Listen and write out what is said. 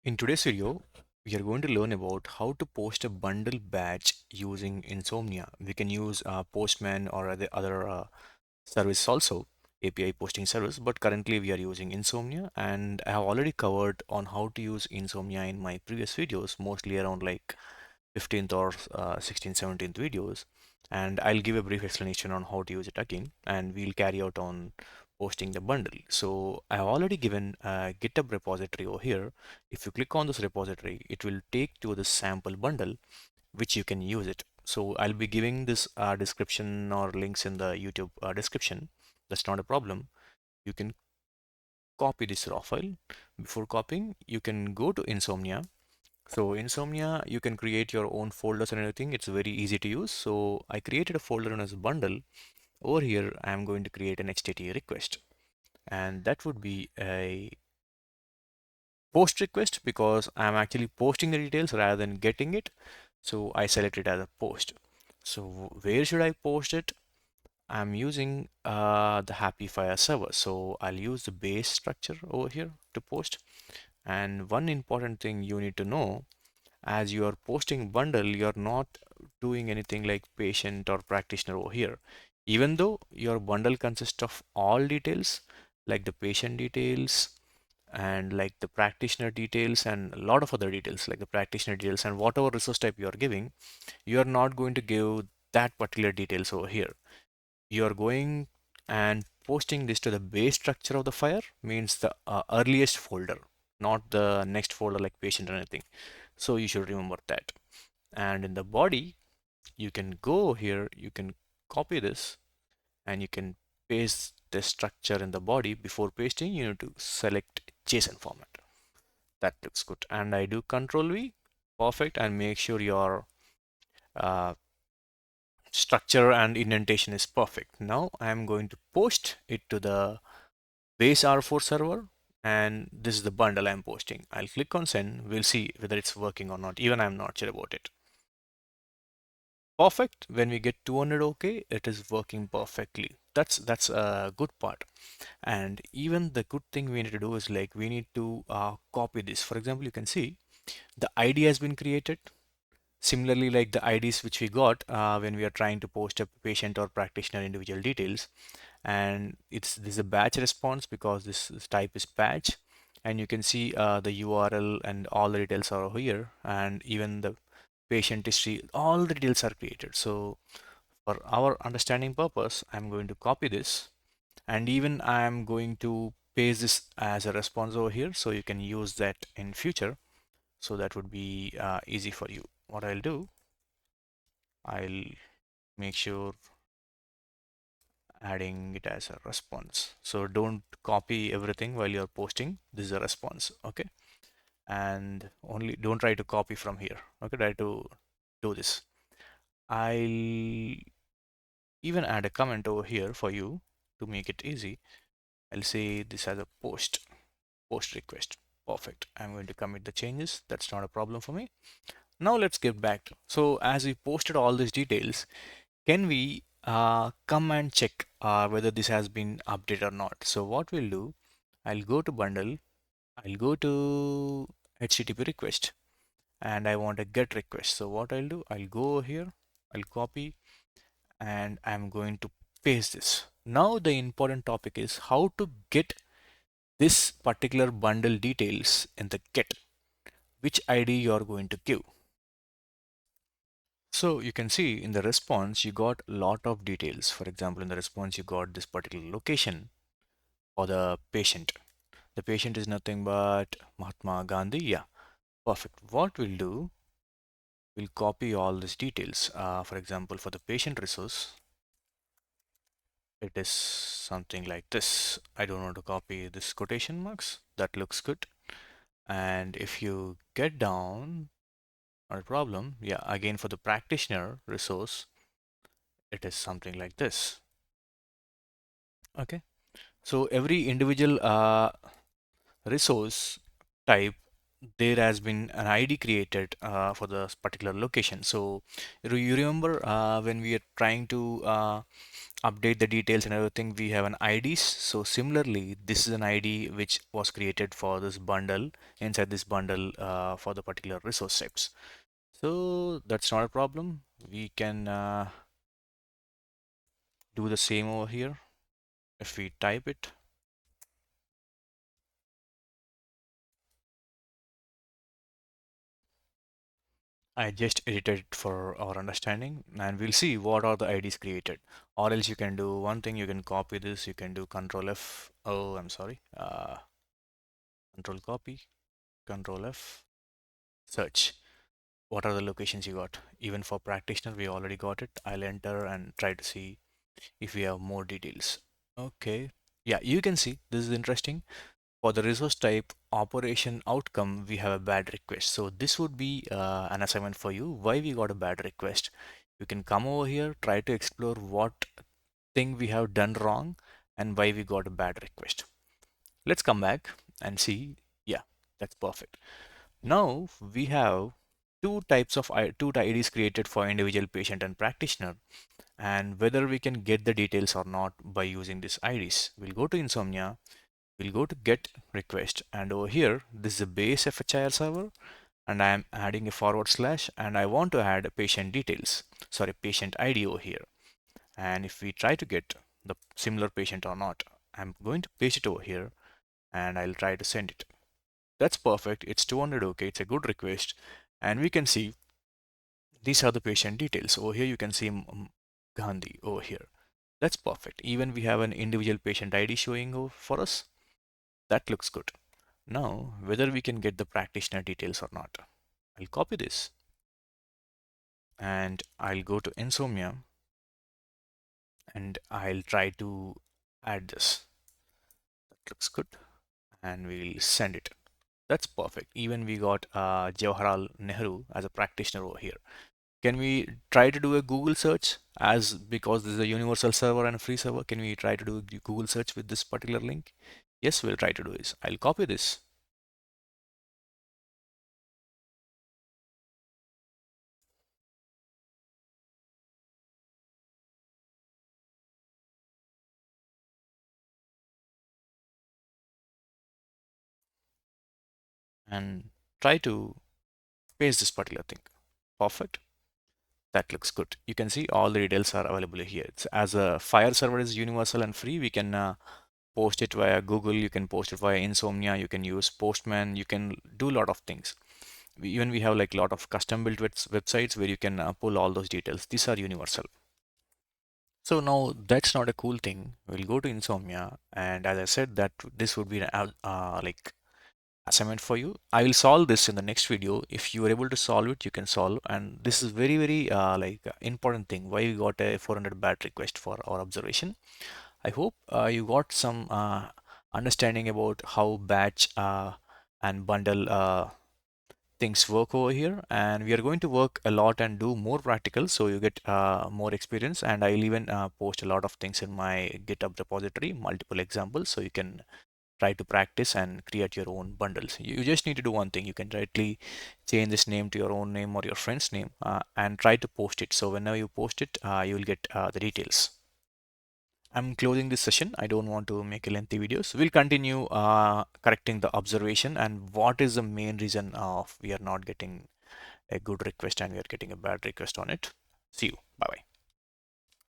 In today's video, we are going to learn about how to post a bundle batch using Insomnia. We can use Postman or other service also, API posting service, but currently we are using Insomnia, and I have already covered on how to use Insomnia in my previous videos, mostly around like 15th or 16th, 17th videos, and I'll give a brief explanation on how to use it again, and we'll carry out on posting the bundle. So I have already given a GitHub repository over here. If you click on this repository, it will take to the sample bundle, which you can use it. So I'll be giving this description or links in the YouTube description. That's not a problem. You can copy this raw file. Before copying, you can go to Insomnia. So Insomnia, you can create your own folders and everything. It's very easy to use. So I created a folder known as bundle. Over here, I'm going to create an HTTP request, and that would be a post request because I'm actually posting the details rather than getting it. So I select it as a post. So where should I post it? I'm using the FHIR server. So I'll use the base structure over here to post. And one important thing you need to know, as you are posting bundle, you're not doing anything like patient or practitioner over here. Even though your bundle consists of all details, like the patient details and like the practitioner details and a lot of other details like the practitioner details and whatever resource type you are giving, you are not going to give that particular details over here. You are going and posting this to the base structure of the FHIR, means the earliest folder, not the next folder like patient or anything. So you should remember that. And in the body, you can go here, you can copy this and you can paste the structure in the body. Before pasting, you need to select JSON format. That looks good. And I do Control V, perfect, and make sure your uh, structure and indentation is perfect. Now I'm going to post it to the base R4 server, and this is the bundle I'm posting. I'll click on send. We'll see whether it's working or not. Even I'm not sure about it. Perfect. When we get 200 OK, it is working perfectly. That's a good part. And even the good thing we need to do is like we need to copy this. For example, you can see the ID has been created. Similarly, like the IDs which we got when we are trying to post a patient or practitioner individual details, and this is a batch response because this type is batch, and you can see the URL and all the details are over here, and even the patient history, all the details are created. So for our understanding purpose, I'm going to copy this, and even I'm going to paste this as a response over here, so you can use that in future. So that would be easy for you. What I'll do, I'll make sure adding it as a response. So don't copy everything while you're posting. This is a response, okay? And only don't try to copy from here, okay? Try to do this. I'll even add a comment over here for you to make it easy. I'll say this as a post request. Perfect. I'm going to commit the changes. That's not a problem for me. Now let's get back to, so as we posted all these details, can we come and check whether this has been updated or not? So what we'll do, I'll go to bundle, I'll go to HTTP request, and I want a get request. So what I'll do, I'll go here, I'll copy, and I'm going to paste this. Now the important topic is how to get this particular bundle details in the get, which ID you're going to give. So you can see in the response, you got a lot of details. For example, in the response, you got this particular location for the patient. The patient is nothing but Mahatma Gandhi. Yeah, perfect. What we'll do, we'll copy all these details. For example, for the patient resource, it is something like this. I don't want to copy this quotation marks. That looks good. And if you get down, not a problem. Yeah, again, for the practitioner resource, it is something like this. Okay. So every individual resource type, there has been an ID created for the particular location. So you remember when we are trying to update the details and everything, we have an IDs. So similarly, this is an ID which was created for this bundle, inside this bundle for the particular resource types. So that's not a problem. We can do the same over here. If we type it, I just edited it for our understanding, and we'll see what are the IDs created. Or else you can do one thing, you can copy this, you can do Control F. Oh, I'm sorry. Control copy, Control F, search. What are the locations you got? Even for practitioner, we already got it. I'll enter and try to see if we have more details. Okay. Yeah, you can see this is interesting. For the resource type operation outcome, we have a bad request. So this would be an assignment for you. Why we got a bad request? You can come over here, try to explore what thing we have done wrong and why we got a bad request. Let's come back and see. Yeah, that's perfect. Now we have two IDs created for individual patient and practitioner, and whether we can get the details or not by using these IDs. We'll go to insomnia, we'll go to get request, and over here this is a base FHIR server, and I am adding a forward slash, and I want to add a patient details, sorry, patient ID over here. And if we try to get the similar patient or not, I'm going to paste it over here and I'll try to send it. That's perfect. It's 200. Okay, it's a good request. And we can see these are the patient details. Over here, you can see Gandhi over here. That's perfect. Even we have an individual patient ID showing for us. That looks good. Now, whether we can get the practitioner details or not, I'll copy this and I'll go to insomnia and I'll try to add this. That looks good. And we'll send it. That's perfect. Even we got Jawaharlal Nehru as a practitioner over here. Can we try to do a Google search, as because this is a universal server and a free server? Can we try to do a Google search with this particular link? Yes, we'll try to do this. I'll copy this and try to paste this particular thing. Perfect. That looks good. You can see all the details are available here. It's, as a FHIR server is universal and free, we can post it via Google, you can post it via Insomnia, you can use Postman, you can do a lot of things. Even we have like a lot of custom built websites where you can pull all those details. These are universal. So now that's not a cool thing. We'll go to Insomnia, and as I said that this would be an like assignment for you. I will solve this in the next video. If you are able to solve it, you can solve. And this is very important thing. Why we got a 400 bad request for our observation. I hope you got some understanding about how batch and bundle things work over here, and we are going to work a lot and do more practical so you get more experience. And I'll even post a lot of things in my GitHub repository, multiple examples, so you can try to practice and create your own bundles. You just need to do one thing. You can directly change this name to your own name or your friend's name and try to post it. So whenever you post it, you will get the details. I'm closing this session. I don't want to make a lengthy video. So we'll continue correcting the observation and what is the main reason of we are not getting a good request and we are getting a bad request on it. See you. Bye bye.